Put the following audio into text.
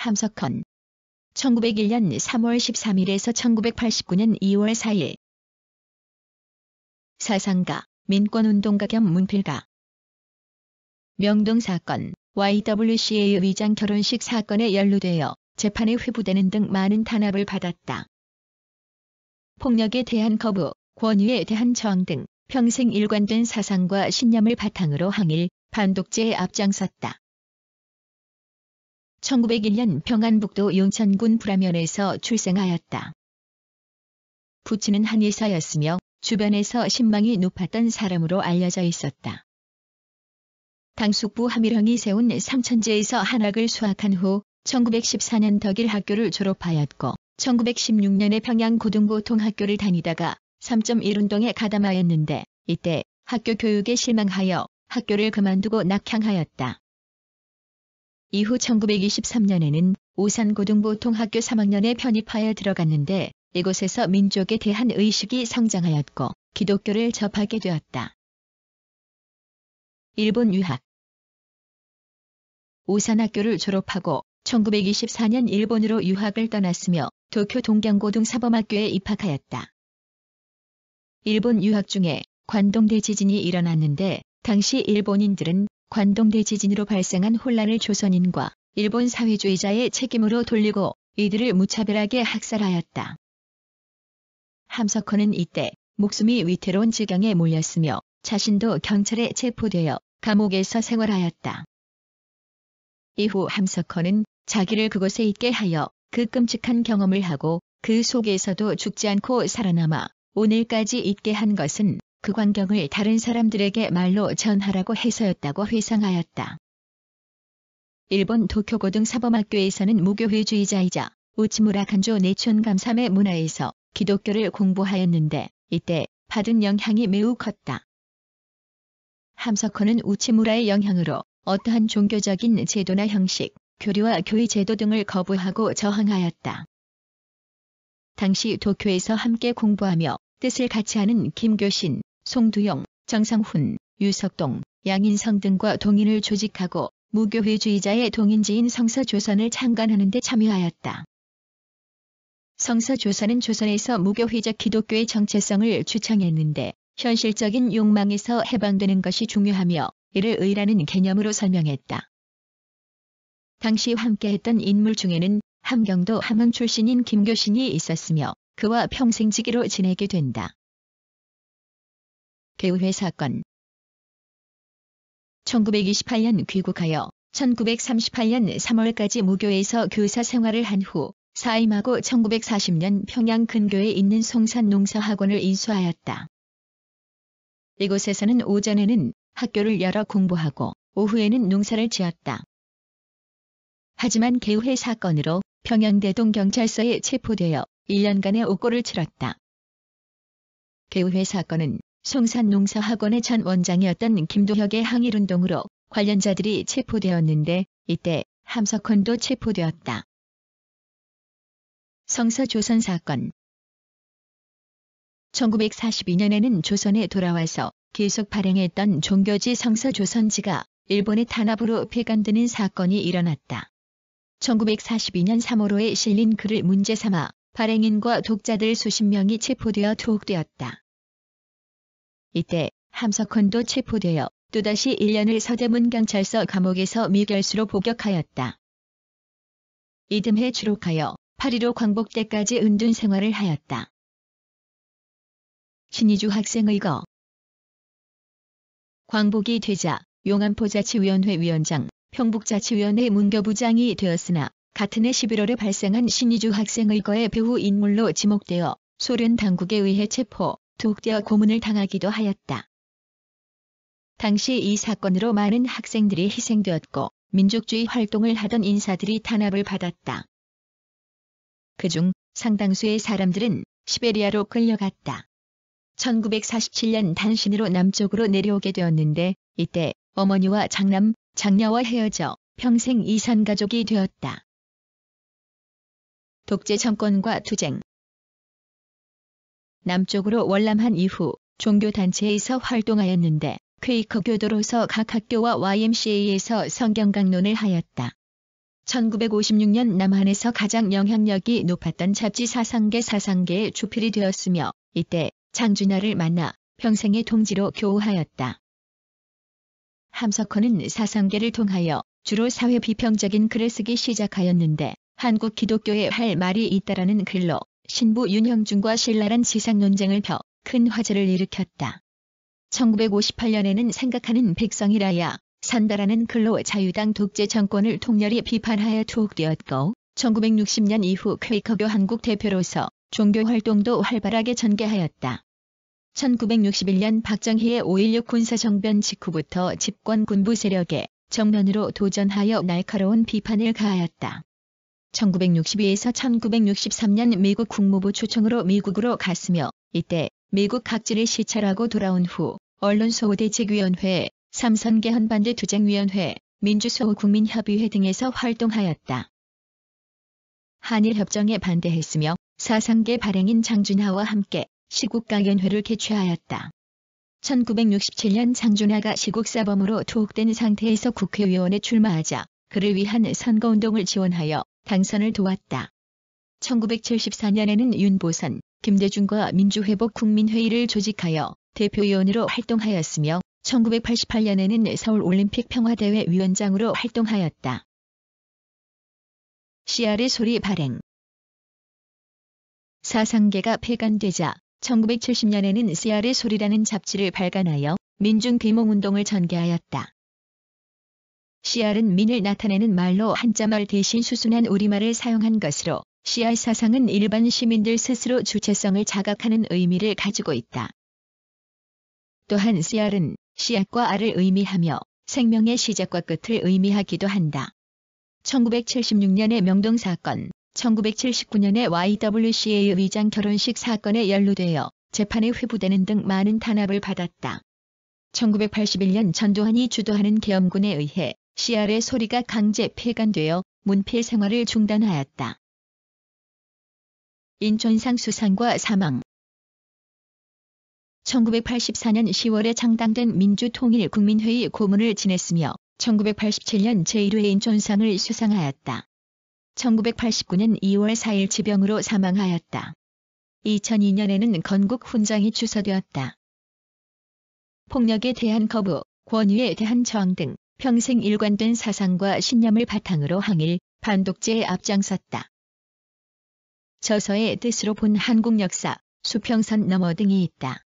함석헌 1901년 3월 13일에서 1989년 2월 4일 사상가, 민권운동가 겸 문필가. 명동사건, YWCA 의장 결혼식 사건에 연루되어 재판에 회부되는 등 많은 탄압을 받았다. 폭력에 대한 거부, 권위에 대한 저항 등 평생 일관된 사상과 신념을 바탕으로 항일, 반독재에 앞장섰다. 1901년 평안북도 용천군 불암면에서 출생하였다. 부친은 한의사였으며 주변에서 신망이 높았던 사람으로 알려져 있었다. 당숙부 함일형이 세운 삼천제에서 한학을 수학한 후 1914년 덕일학교를 졸업하였고 1916년에 평양고등보통학교를 다니다가 3.1운동에 가담하였는데 이때 학교 교육에 실망하여 학교를 그만두고 낙향하였다. 이후 1923년에는 오산고등보통학교 3학년에 편입하여 들어갔는데 이곳에서 민족에 대한 의식이 성장하였고 기독교를 접하게 되었다. 일본 유학. 오산학교를 졸업하고 1924년 일본으로 유학을 떠났으며 도쿄 동경고등사범학교에 입학하였다. 일본 유학 중에 관동대지진이 일어났는데 당시 일본인들은 관동대지진으로 발생한 혼란을 조선인과 일본 사회주의자의 책임으로 돌리고 이들을 무차별하게 학살하였다. 함석헌은 이때 목숨이 위태로운 지경에 몰렸으며 자신도 경찰에 체포되어 감옥에서 생활하였다. 이후 함석헌은 자기를 그곳에 있게 하여 그 끔찍한 경험을 하고 그 속에서도 죽지 않고 살아남아 오늘까지 있게 한 것은 그 광경을 다른 사람들에게 말로 전하라고 해서였다고 회상하였다. 일본 도쿄고등사범학교에서는 무교회주의자이자 우치무라 간조 내촌 감삼의 문화에서 기독교를 공부하였는데 이때 받은 영향이 매우 컸다. 함석헌은 우치무라의 영향으로 어떠한 종교적인 제도나 형식, 교리와 교의 제도 등을 거부하고 저항하였다. 당시 도쿄에서 함께 공부하며 뜻을 같이 하는 김교신, 송두용, 정상훈, 유석동, 양인성 등과 동인을 조직하고 무교회주의자의 동인지인 성서조선을 창간하는 데 참여하였다. 성서조선은 조선에서 무교회적 기독교의 정체성을 주창했는데 현실적인 욕망에서 해방되는 것이 중요하며 이를 의라는 개념으로 설명했다. 당시 함께했던 인물 중에는 함경도 함흥 출신인 김교신이 있었으며 그와 평생지기로 지내게 된다. 개우회 사건. 1928년 귀국하여 1938년 3월까지 무교에서 교사 생활을 한 후 사임하고 1940년 평양 근교에 있는 송산농사학원을 인수하였다. 이곳에서는 오전에는 학교를 열어 공부하고 오후에는 농사를 지었다. 하지만 개우회 사건으로 평양대동경찰서에 체포되어 1년간의 옥고를 치렀다. 개우회 사건은 송산농사학원의 전 원장이었던 김도혁의 항일운동으로 관련자들이 체포되었는데 이때 함석헌도 체포되었다. 성서조선 사건. 1942년에는 조선에 돌아와서 계속 발행했던 종교지 성서조선지가 일본의 탄압으로 폐간되는 사건이 일어났다. 1942년 3월호에 실린 글을 문제 삼아 발행인과 독자들 수십 명이 체포되어 투옥되었다. 이때 함석헌도 체포되어 또다시 1년을 서대문경찰서 감옥에서 미결수로 복역하였다. 이듬해 추록하여 8.15 광복때까지 은둔 생활을 하였다. 신의주 학생의거. 광복이 되자 용안포자치위원회 위원장, 평북자치위원회 문교부장이 되었으나 같은 해 11월에 발생한 신의주 학생의거의 배후 인물로 지목되어 소련 당국에 의해 체포, 투옥되어 고문을 당하기도 하였다. 당시 이 사건으로 많은 학생들이 희생되었고 민족주의 활동을 하던 인사들이 탄압을 받았다. 그중 상당수의 사람들은 시베리아로 끌려갔다. 1947년 단신으로 남쪽으로 내려오게 되었는데 이때 어머니와 장남, 장녀와 헤어져 평생 이산가족이 되었다. 독재 정권과 투쟁. 남쪽으로 월남한 이후 종교단체에서 활동하였는데 퀘이커 교도로서 각 학교와 YMCA에서 성경 강론을 하였다. 1956년 남한에서 가장 영향력이 높았던 잡지 사상계의 주필이 되었으며 이때 장준하를 만나 평생의 동지로 교우하였다. 함석헌은 사상계를 통하여 주로 사회 비평적인 글을 쓰기 시작하였는데 한국 기독교에 할 말이 있다라는 글로 신부 윤형중과 신랄한 지상 논쟁을 펴 큰 화제를 일으켰다. 1958년에는 생각하는 백성이라야 산다라는 글로 자유당 독재 정권을 통렬히 비판하여 투옥되었고 1960년 이후 퀘이커교 한국 대표로서 종교 활동도 활발하게 전개하였다. 1961년 박정희의 5.16 군사정변 직후부터 집권 군부 세력에 정면으로 도전하여 날카로운 비판을 가하였다. 1962에서 1963년 미국 국무부 초청으로 미국으로 갔으며 이때 미국 각지를 시찰하고 돌아온 후 언론소호대책위원회, 삼선계 헌반대 투쟁위원회, 민주소호국민협의회 등에서 활동하였다. 한일협정에 반대했으며 사상계 발행인 장준하와 함께 시국강연회를 개최하였다. 1967년 장준하가 시국사범으로 투옥된 상태에서 국회의원에 출마하자 그를 위한 선거운동을 지원하여 당선을 도왔다. 1974년에는 윤보선, 김대중과 민주회복국민회의를 조직하여 대표위원으로 활동하였으며 1988년에는 서울올림픽 평화대회 위원장으로 활동하였다. CR의 소리 발행. 사상계가 폐간되자 1970년에는 CR의 소리라는 잡지를 발간하여 민중계몽운동을 전개하였다. CR은 민을 나타내는 말로 한자말 대신 수순한 우리말을 사용한 것으로 CR 사상은 일반 시민들 스스로 주체성을 자각하는 의미를 가지고 있다. 또한 CR은 씨앗과 알을 의미하며 생명의 시작과 끝을 의미하기도 한다. 1976년의 명동사건, 1979년의 YWCA의 위장 결혼식 사건에 연루되어 재판에 회부되는 등 많은 탄압을 받았다. 1981년 전두환이 주도하는 계엄군에 의해 CR의 소리가 강제 폐간되어 문필 생활을 중단하였다. 인촌상 수상과 사망. 1984년 10월에 창당된 민주통일국민회의 고문을 지냈으며 1987년 제1회 인촌상을 수상하였다. 1989년 2월 4일 지병으로 사망하였다. 2002년에는 건국훈장이 주서되었다. 폭력에 대한 거부, 권위에 대한 저항 등 평생 일관된 사상과 신념을 바탕으로 항일, 반독재에 앞장섰다. 저서의 뜻으로 본 한국 역사, 수평선 너머 등이 있다.